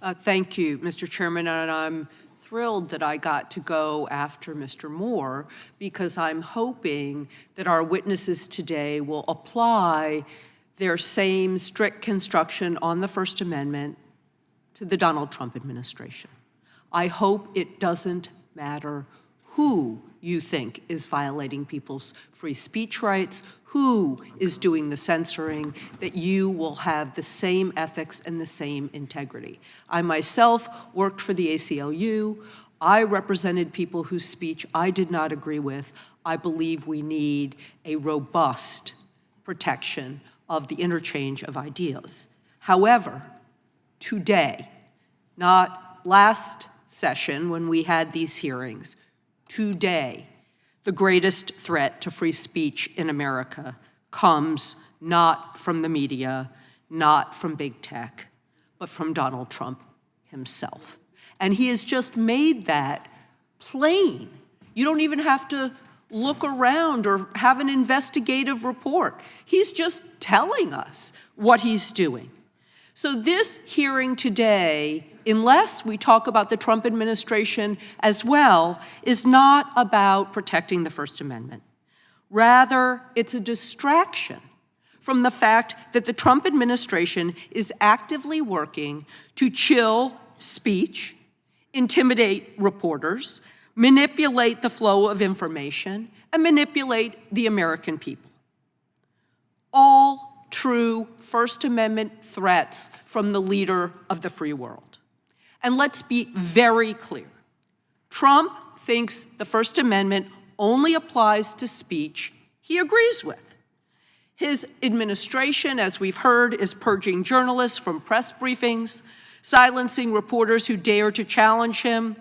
Thank you, Mr. Chairman, and I'm thrilled that I got to go after Mr. Moore because I'm hoping that our witnesses today will apply their same strict construction on the First Amendment to the Donald Trump administration. I hope it doesn't matter who you think is violating people's free speech rights, who is doing the censoring, that you will have the same ethics and the same integrity. I myself worked for the ACLU. I represented people whose speech I did not agree with. I believe we need a robust protection of the interchange of ideas. However, today, not last session when we had these hearings, today, the greatest threat to free speech in America comes not from the media, not from big tech, but from Donald Trump himself. And he has just made that plain. You don't even have to look around or have an investigative report. He's just telling us what he's doing. So this hearing today, unless we talk about the Trump administration as well, is not about protecting the First Amendment. Rather, it's a distraction from the fact that the Trump administration is actively working to chill speech, intimidate reporters, manipulate the flow of information, and manipulate the American people. All true First Amendment threats from the leader of the free world. And let's be very clear. Trump thinks the First Amendment only applies to speech he agrees with. His administration, as we've heard, is purging journalists from press briefings, silencing reporters who dare to challenge him.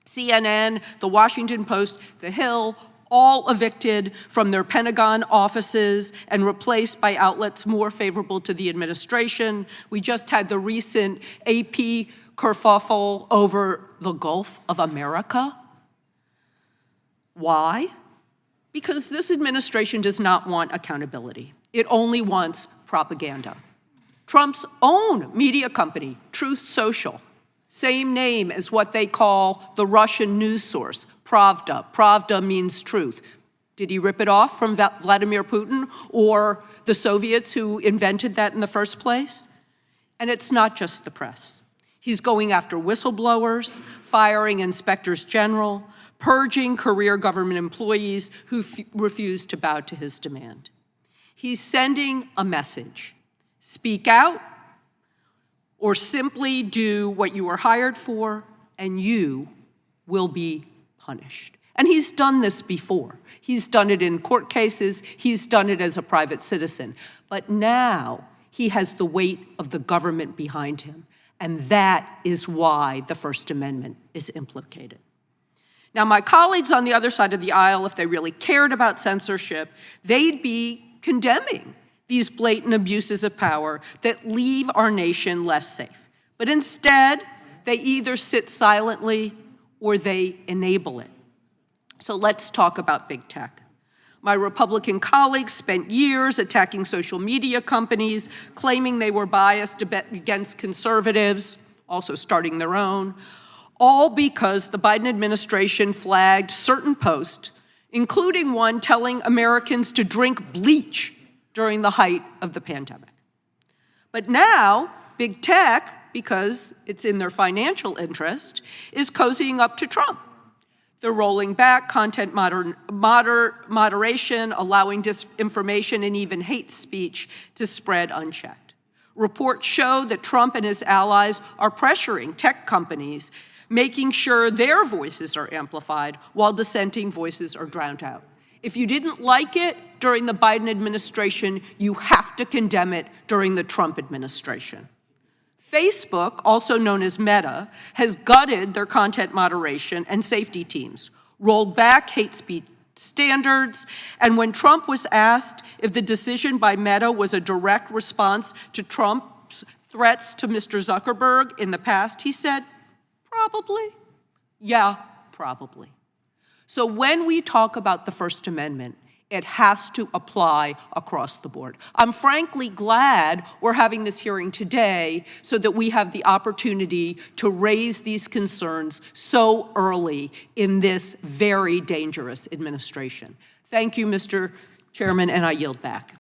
CNN, The Washington Post, The Hill, all evicted from their Pentagon offices and replaced by outlets more favorable to the administration. We just had the recent AP kerfuffle over the Gulf of America. Why? Because this administration does not want accountability. It only wants propaganda. Trump's own media company, Truth Social, same name as what they call the Russian news source, Pravda. Pravda means truth. Did he rip it off from Vladimir Putin or the Soviets who invented that in the first place? And it's not just the press. He's going after whistleblowers, firing inspectors general, purging career government employees who refuse to bow to his demand. He's sending a message. Speak out, or simply do what you were hired for, and you will be punished. And he's done this before. He's done it in court cases. He's done it as a private citizen. But now he has the weight of the government behind him. And that is why the First Amendment is implicated. Now, my colleagues on the other side of the aisle, if they really cared about censorship, they'd be condemning these blatant abuses of power that leave our nation less safe. But instead, they either sit silently or they enable it. So let's talk about big tech. My Republican colleagues spent years attacking social media companies, claiming they were biased against conservatives, also starting their own, all because the Biden administration flagged certain posts, including one telling Americans to drink bleach during the height of the pandemic. But now, big tech, because it's in their financial interest, is cozying up to Trump. They're rolling back content moderation, allowing disinformation and even hate speech to spread unchecked. Reports show that Trump and his allies are pressuring tech companies, making sure their voices are amplified while dissenting voices are drowned out. If you didn't like it during the Biden administration, you have to condemn it during the Trump administration. Facebook, also known as Meta, has gutted their content moderation and safety teams, rolled back hate speech standards, and when Trump was asked if the decision by Meta was a direct response to Trump's threats to Mr. Zuckerberg in the past, he said, probably. Yeah, probably. So when we talk about the First Amendment, It has to apply across the board. I'm frankly glad we're having this hearing today so that we have the opportunity to raise these concerns so early in this very dangerous administration. Thank you, Mr. Chairman, and I yield back.